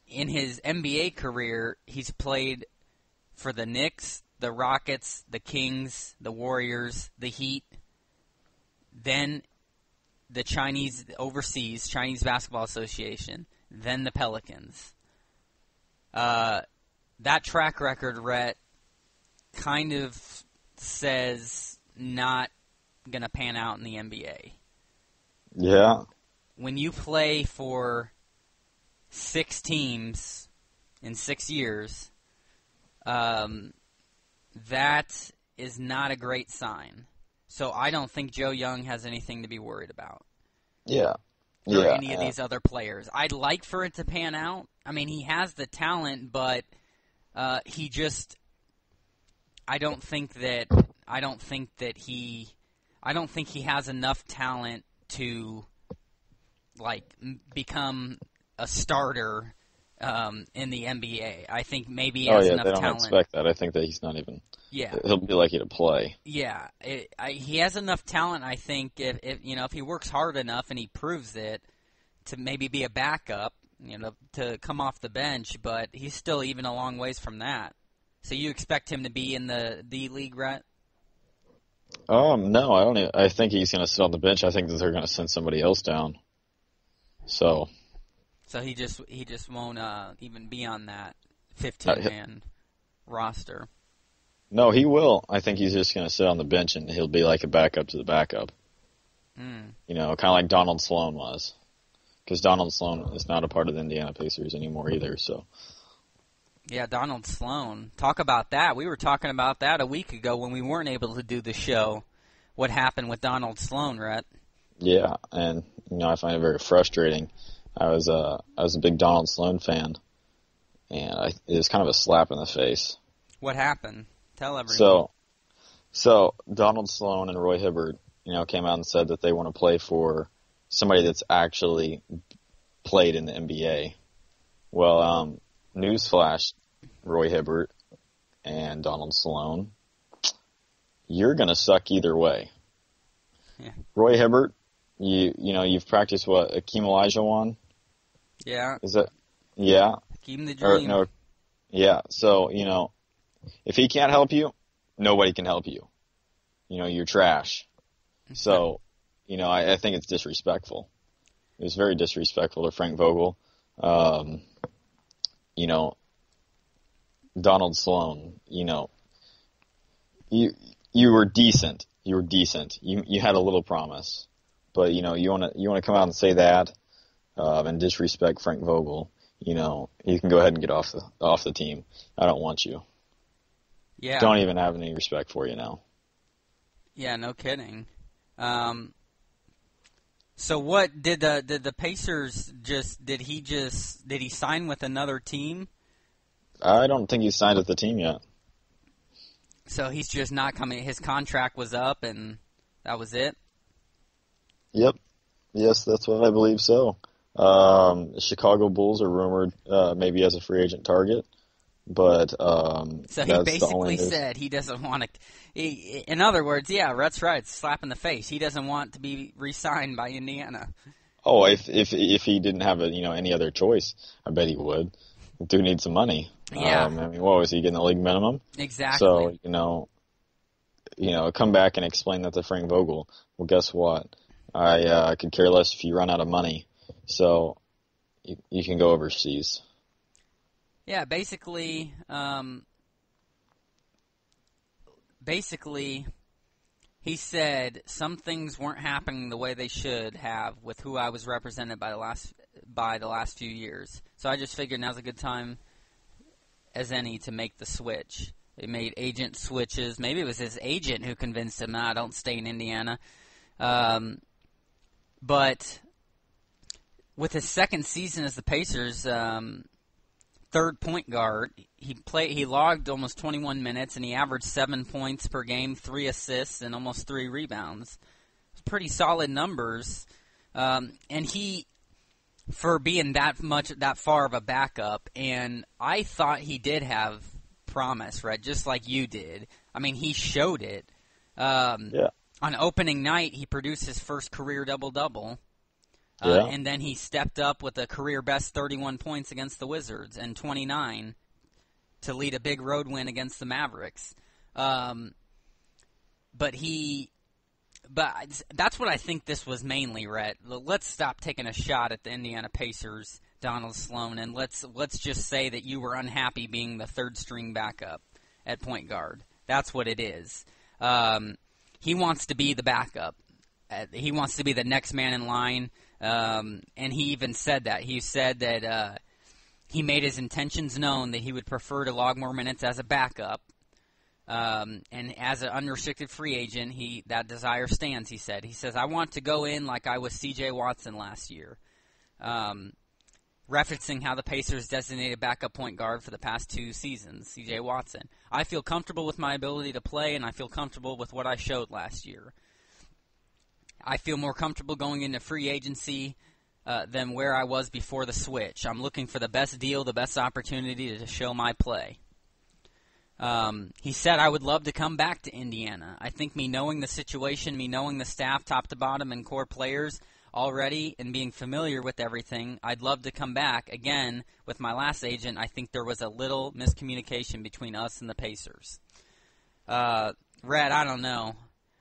in his NBA career, he's played for the Knicks, the Rockets, the Kings, the Warriors, the Heat, then the Chinese Basketball Association, then the Pelicans. That track record, Rhett, kind of says not going to pan out in the NBA. Yeah. When you play for 6 teams in 6 years, that is not a great sign. So I don't think Joe Young has anything to be worried about. Yeah. Or any of these other players. I'd like for it to pan out. I mean, he has the talent, but he just. I don't think he has enough talent to become a starter in the NBA. I think maybe he has enough talent. They don't expect that. I think that he's not even. Yeah, he'll be lucky to play. Yeah, he has enough talent. I think if he works hard enough and he proves it, to maybe be a backup, to come off the bench. But he's still even a long ways from that. So you expect him to be in the D League, Rhett? No, I don't. I think he's going to sit on the bench. I think that they're going to send somebody else down. So he just won't even be on that 15-man roster. No, he will. I think he's just going to sit on the bench and he'll be like a backup to the backup. Kind of like Donald Sloan was, because Donald Sloan is not a part of the Indiana Pacers anymore either. So. Yeah, Donald Sloan. Talk about that. We were talking about that a week ago when we weren't able to do the show. What happened with Donald Sloan, Rhett? Yeah, and I find it very frustrating. I was a big Donald Sloan fan, and it was kind of a slap in the face. What happened? Tell everyone. So Donald Sloan and Roy Hibbert, came out and said that they want to play for somebody that's actually played in the NBA. Well, newsflash, Roy Hibbert and Donald Sloan, you're going to suck either way. Yeah. Roy Hibbert, you've practiced what, Hakeem Olajuwon? Yeah. Is that? Yeah. Hakeem the Dream. No, yeah. So, if he can't help you, nobody can help you. You're trash. So, I think it's disrespectful. It was very disrespectful to Frank Vogel. Donald Sloan, you were decent. You were decent. You had a little promise. But, you want to come out and say that and disrespect Frank Vogel, you can go ahead and get off the team. I don't want you. Yeah. Don't even have any respect for you now. Yeah, no kidding. So what did the Pacers did he sign with another team? I don't think he's signed with the team yet. So he's just not coming. His contract was up, and that was it? Yep. Yes, that's what I believe so. The Chicago Bulls are rumored maybe as a free agent target, but so he basically said he doesn't want to. In other words, yeah, Rhett's right. Slap in the face. He doesn't want to be re-signed by Indiana. Oh, if he didn't have any other choice, I bet he would. The dude needs some money. Yeah. What was he getting, the league minimum? Exactly. So come back and explain that to Frank Vogel. Well, guess what? I could care less if you run out of money. So you can go overseas. Yeah, basically, he said some things weren't happening the way they should have with who I was represented by the last few years. So I just figured now's a good time as any to make the switch. He made agent switches. Maybe it was his agent who convinced him, nah, don't stay in Indiana. But with his second season as the Pacers' third point guard, he logged almost 21 minutes, and he averaged 7 points per game, 3 assists, and almost 3 rebounds. Pretty solid numbers. And he, for being that far of a backup, and I thought he did have promise, right? Just like you did. I mean, he showed it. On opening night, he produced his first career double-double. And then he stepped up with a career-best 31 points against the Wizards and 29 to lead a big road win against the Mavericks. But that's what I think this was mainly, Rhett. Let's stop taking a shot at the Indiana Pacers, Donald Sloan, and let's just say that you were unhappy being the third-string backup at point guard. That's what it is. He wants to be the backup. He wants to be the next man in line, and he even said that. He said that he made his intentions known that he would prefer to log more minutes as a backup. And as an unrestricted free agent, that desire stands, he said. He says, I want to go in like I was C.J. Watson last year. Referencing how the Pacers designated backup point guard for the past 2 seasons, C.J. Watson. I feel comfortable with my ability to play, and I feel comfortable with what I showed last year. I feel more comfortable going into free agency than where I was before the switch. I'm looking for the best deal, the best opportunity to show my play. He said, I would love to come back to Indiana. I think me knowing the situation, me knowing the staff top to bottom and core players already and being familiar with everything, I'd love to come back. Again, with my last agent, I think there was a little miscommunication between us and the Pacers. Red, I don't know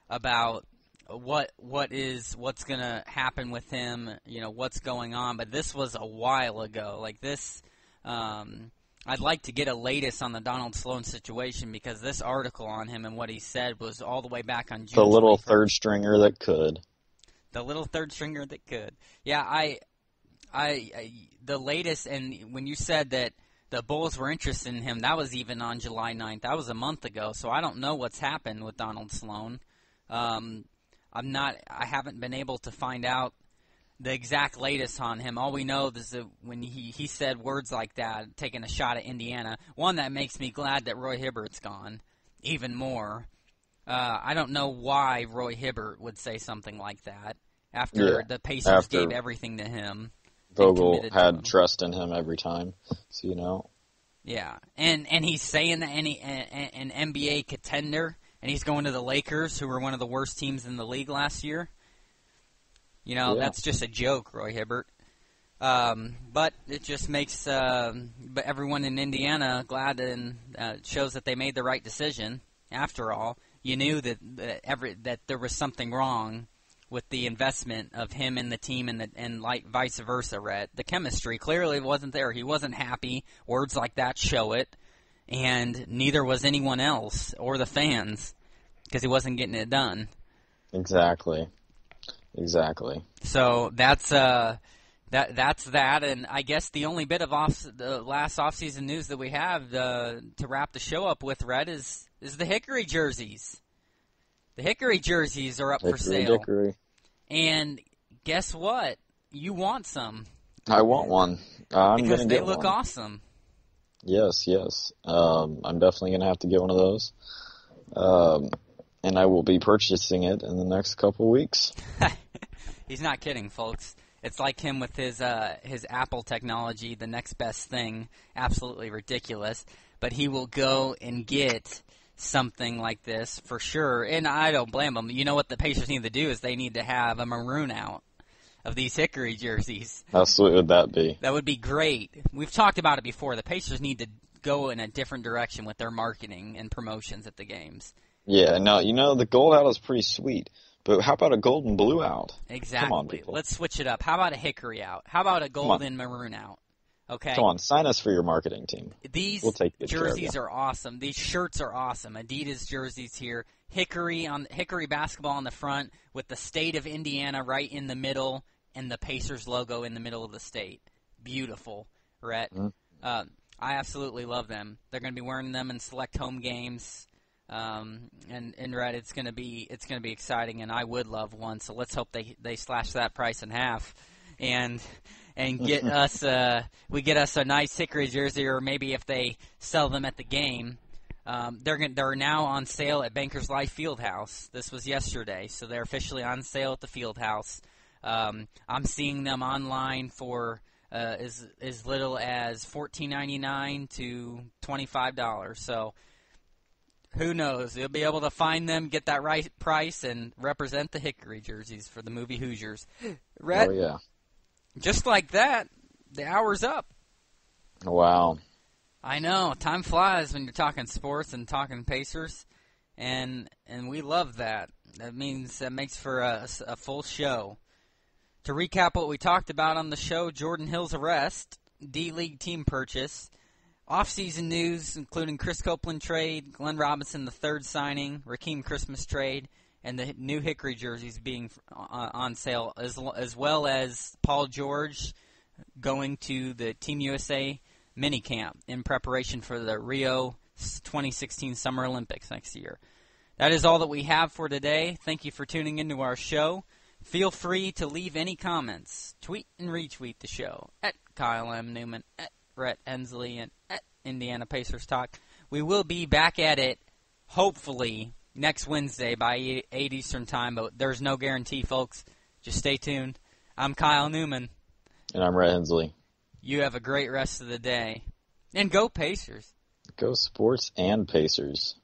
about what's going to happen with him, what's going on, but this was a while ago. Like this, I'd like to get a latest on the Donald Sloan situation because this article on him and what he said was all the way back on June. The little 21st. third stringer that could. The little third stringer that could. Yeah, I the latest, and when you said that the Bulls were interested in him, that was even on July 9th. That was a month ago, so I don't know what's happened with Donald Sloan. I haven't been able to find out the exact latest on him. All we know is that when he said words like that, taking a shot at Indiana, one that makes me glad that Roy Hibbert's gone, even more. I don't know why Roy Hibbert would say something like that after the Pacers gave everything to him. Vogel had trust in him every time, so Yeah, and he's saying that an NBA contender, and he's going to the Lakers, who were one of the worst teams in the league last year. That's just a joke, Roy Hibbert. But it just makes everyone in Indiana glad, and shows that they made the right decision. After all, you knew that there was something wrong with the investment of him in the team and vice versa, Rhett. The chemistry clearly wasn't there. He wasn't happy. Words like that show it. And neither was anyone else or the fans because he wasn't getting it done. Exactly. So that's that, and I guess the only bit of the last offseason news that we have to wrap the show up with, Red, is the Hickory jerseys. The Hickory jerseys are up for sale. Hickory. And guess what? You want some. I want one. I'm because gonna they get look one. awesome. Yes. I'm definitely going to have to get one of those. And I will be purchasing it in the next couple weeks. He's not kidding, folks. It's like him with his Apple technology, the next best thing, absolutely ridiculous. But he will go and get something like this for sure, and I don't blame him. You know what the Pacers need to do is they need to have a maroon out of these Hickory jerseys. How sweet would that be? That would be great. We've talked about it before. The Pacers need to go in a different direction with their marketing and promotions at the games. Yeah, no, the gold out is pretty sweet. But how about a gold and blue out? Exactly. Come on, people. Let's switch it up. How about a Hickory out? How about a gold and maroon out? Okay. Come on, sign us for your marketing team. These jerseys are awesome. These shirts are awesome. Adidas jerseys here. Hickory basketball on the front with the state of Indiana right in the middle and the Pacers logo in the middle of the state. Beautiful, Rhett. Mm-hmm. I absolutely love them. They're going to be wearing them in select home games. And Red, it's going to be exciting, and I would love one. So let's hope they slash that price in half, and get us we get us a nice Hickory jersey, or maybe if they sell them at the game, they're now on sale at Bankers Life Fieldhouse. This was yesterday, so they're officially on sale at the Fieldhouse. I'm seeing them online for as little as $14.99 to $25. So. Who knows? You'll be able to find them, get that right price, and represent the Hickory jerseys for the movie Hoosiers. Rhett, Oh, yeah. just like that, the hour's up. Wow. I know. Time flies when you're talking sports and talking Pacers, and we love that. That makes for a full show. To recap what we talked about on the show, Jordan Hill's arrest, D-League team purchase, off-season news, including Chris Copeland trade, Glen Robinson the third signing, Rakeem Christmas trade, and the new Hickory jerseys being on sale, as well as Paul George going to the Team USA minicamp in preparation for the Rio 2016 Summer Olympics next year. That is all that we have for today. Thank you for tuning into our show. Feel free to leave any comments. Tweet and retweet the show at Kyle M. Newman, at Rhett Hensley, and at Indiana Pacers Talk. We will be back at it, hopefully, next Wednesday by 8 Eastern Time, but there's no guarantee, folks. Just stay tuned. I'm Kyle Newman. And I'm Rhett Hensley. You have a great rest of the day. And go Pacers. Go Sports and Pacers.